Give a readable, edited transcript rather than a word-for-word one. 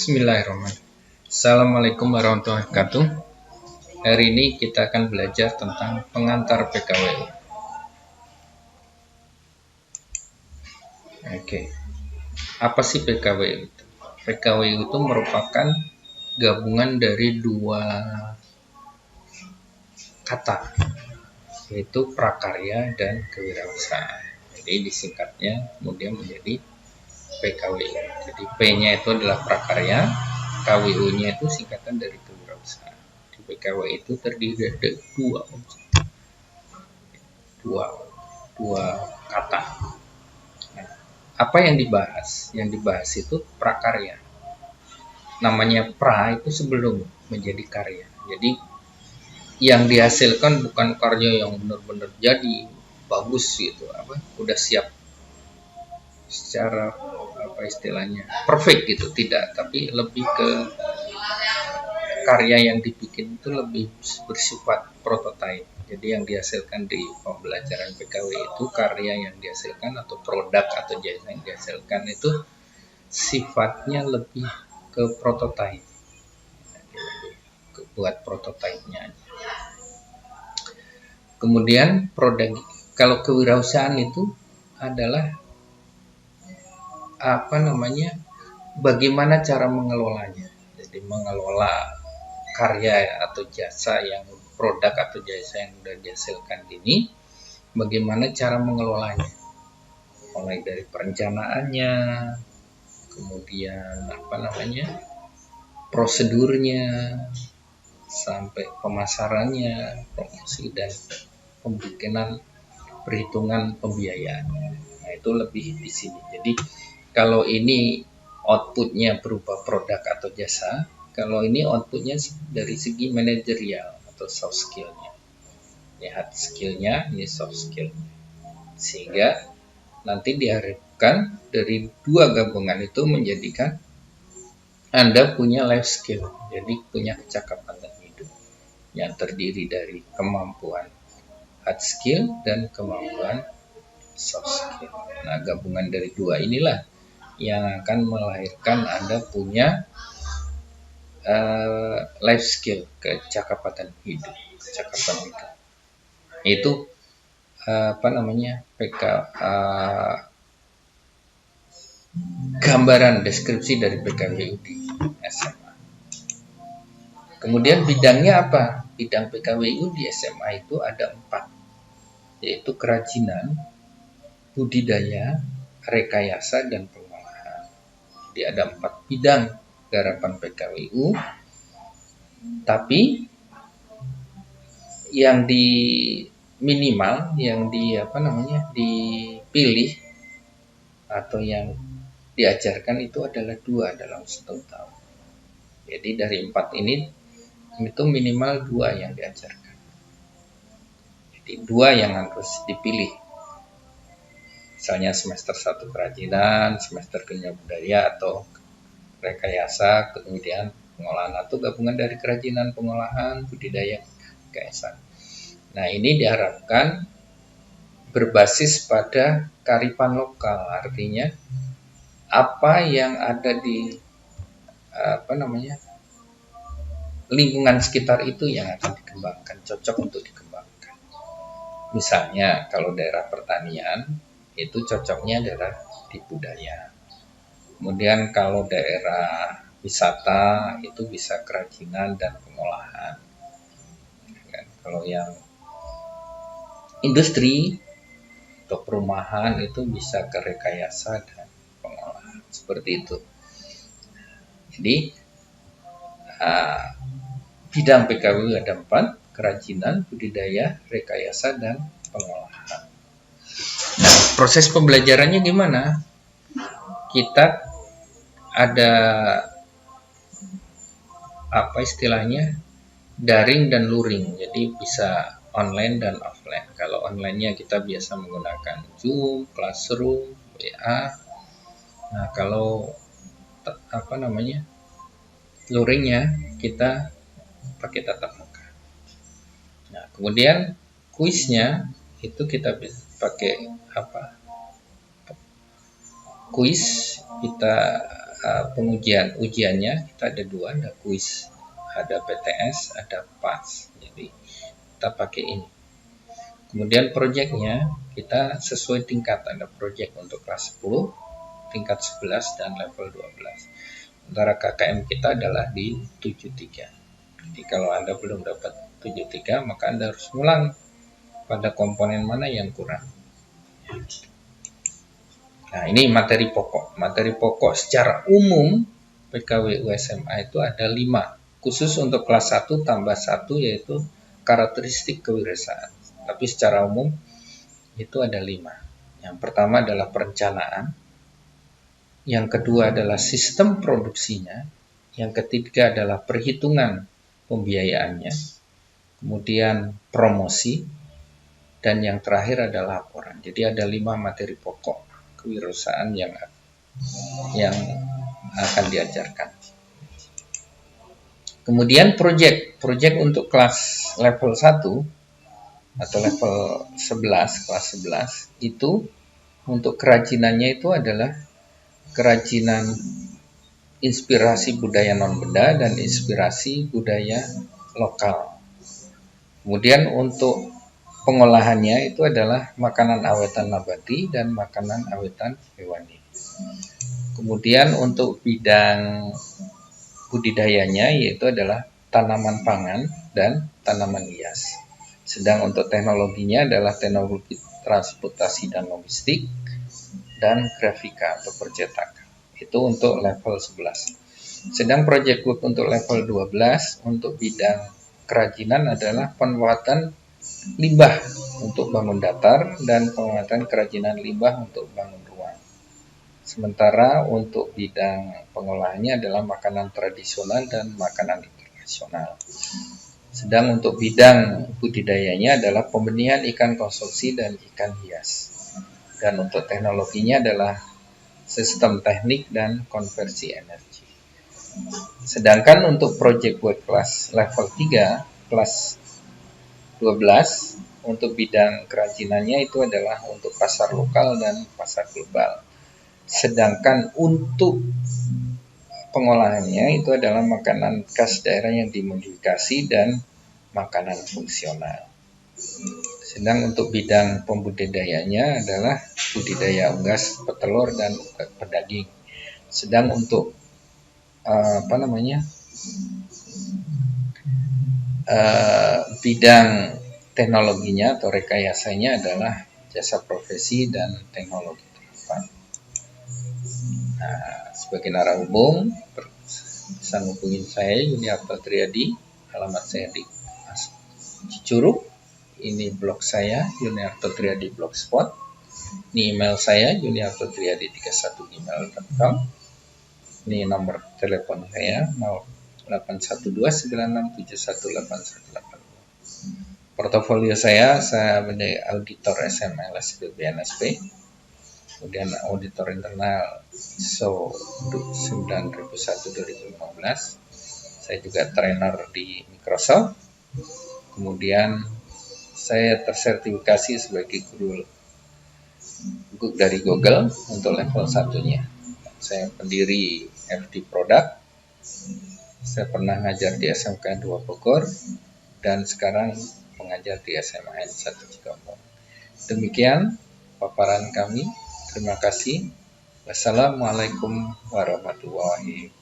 Bismillahirrahmanirrahim. Assalamualaikum warahmatullahi wabarakatuh. Hari ini kita akan belajar tentang pengantar PKWU. Oke. Apa sih PKWU itu? PKWU itu merupakan gabungan dari dua kata, yaitu prakarya dan kewirausahaan. Jadi disingkatnya kemudian menjadi PKWU. Jadi P-nya itu adalah prakarya, KWU-nya itu singkatan dari kewirausahaan. Di PKWU itu terdiri dari dua kata. Nah, apa yang dibahas? Yang dibahas itu prakarya. Namanya pra itu sebelum menjadi karya. Jadi yang dihasilkan bukan karya yang benar-benar jadi bagus gitu, udah siap secara istilahnya perfect gitu, tidak, tapi lebih ke karya yang dibikin itu lebih bersifat prototype. Jadi yang dihasilkan di pembelajaran PKW itu karya yang dihasilkan atau produk atau jasa yang dihasilkan itu sifatnya lebih ke prototype. Jadi buat prototipenya. Kemudian produk, kalau kewirausahaan itu adalah bagaimana cara mengelolanya. Jadi mengelola karya atau jasa yang produk atau jasa yang sudah dihasilkan ini, bagaimana cara mengelolanya, mulai dari perencanaannya, kemudian prosedurnya, sampai pemasarannya, promosi, dan pembikinan perhitungan pembiayaan. Nah, itu lebih di sini. Jadi kalau ini outputnya berupa produk atau jasa, kalau ini outputnya dari segi manajerial atau soft skillnya. Ini hard skillnya, ini soft skillnya. Sehingga nanti diharapkan dari dua gabungan itu menjadikan Anda punya life skill, jadi punya kecakapan dan hidup yang terdiri dari kemampuan hard skill dan kemampuan soft skill. Nah, gabungan dari dua inilah yang akan melahirkan Anda punya life skill, kecakapan hidup. Itu gambaran deskripsi dari PKWU di SMA. Kemudian bidangnya apa? Bidang PKWU di SMA itu ada 4, yaitu kerajinan, budidaya, rekayasa, dan pengolahan. Jadi ada 4 bidang garapan PKWU, tapi yang dipilih atau yang diajarkan itu adalah 2 dalam 1 tahun. Jadi dari 4 ini itu minimal 2 yang diajarkan. Jadi 2 yang harus dipilih. Misalnya semester 1 kerajinan, semester 2 budaya atau rekayasa, kemudian pengolahan atau gabungan dari kerajinan, pengolahan, budidaya, rekayasa. Nah, ini diharapkan berbasis pada kearifan lokal, artinya apa yang ada di lingkungan sekitar itu yang akan dikembangkan, cocok untuk dikembangkan. Misalnya kalau daerah pertanian itu cocoknya daerah di budaya. Kemudian kalau daerah wisata itu bisa kerajinan dan pengolahan. Kalau yang industri atau perumahan itu bisa ke rekayasa dan pengolahan. Seperti itu. Jadi bidang PKWU ada 4, kerajinan, budidaya, rekayasa, dan pengolahan. Nah, proses pembelajarannya gimana? Kita ada daring dan luring, jadi bisa online dan offline. Kalau online-nya kita biasa menggunakan Zoom, Classroom, WA. Nah, kalau luringnya kita pakai tatap muka. Nah, kemudian kuisnya itu kita bisa pakai kuis kita ujiannya kita ada dua, ada kuis, ada PTS, ada PAS. Jadi kita pakai ini. Kemudian proyeknya kita sesuai tingkat, ada proyek untuk kelas 10, tingkat 11 dan level 12. Sementara KKM kita adalah di 73. Jadi kalau Anda belum dapat 73, maka Anda harus ulang pada komponen mana yang kurang. Nah, ini materi pokok. Materi pokok secara umum PKWU SMA itu ada 5. Khusus untuk kelas 1 tambah 1 yaitu karakteristik kewirausahaan. Tapi secara umum itu ada 5. Yang pertama adalah perencanaan. Yang kedua adalah sistem produksinya. Yang ketiga adalah perhitungan pembiayaannya. Kemudian promosi. Dan yang terakhir adalah laporan. Jadi ada 5 materi pokok kewirausahaan yang akan diajarkan. Kemudian proyek untuk kelas level 1 atau level 11, kelas 11 itu untuk kerajinannya itu adalah kerajinan inspirasi budaya non-benda dan inspirasi budaya lokal. Kemudian untuk pengolahannya itu adalah makanan awetan nabati dan makanan awetan hewani. Kemudian untuk bidang budidayanya yaitu adalah tanaman pangan dan tanaman hias. Sedang untuk teknologinya adalah teknologi transportasi dan logistik dan grafika atau percetakan. Itu untuk level 11. Sedang project work untuk level 12 untuk bidang kerajinan adalah pembuatan limbah untuk bangun datar dan pembuatan kerajinan limbah untuk bangun ruang. Sementara untuk bidang pengolahannya adalah makanan tradisional dan makanan internasional. Sedang untuk bidang budidayanya adalah pembenihan ikan konsumsi dan ikan hias. Dan untuk teknologinya adalah sistem teknik dan konversi energi. Sedangkan untuk project work kelas level 3, kelas 12, untuk bidang kerajinannya itu adalah untuk pasar lokal dan pasar global. Sedangkan untuk pengolahannya itu adalah makanan khas daerah yang dimodifikasi dan makanan fungsional. Sedang untuk bidang pembudidayanya adalah budidaya unggas, petelur dan pedaging. Sedang untuk bidang teknologinya atau rekayasanya adalah jasa profesi dan teknologi terapan. Nah, sebagai narasumber umum, bisa hubungin saya Yuniarto Triadi, alamat saya di Cicurug. Ini blog saya Yuniarto Triadi Blogspot. Ini email saya yuniartotriadi31@gmail.com. Ini nomor telepon saya 081296718182. Portofolio saya menjadi auditor SMLS BNSP. Kemudian auditor internal ISO 9001-2015. Saya juga trainer di Microsoft. Kemudian saya tersertifikasi sebagai guru dari Google untuk level 1-nya. Saya pendiri FD Product. Saya pernah ngajar di SMK 2 Bogor dan sekarang mengajar di SMAN 1 Cigombong. Demikian paparan kami. Terima kasih. Wassalamualaikum warahmatullahi wabarakatuh.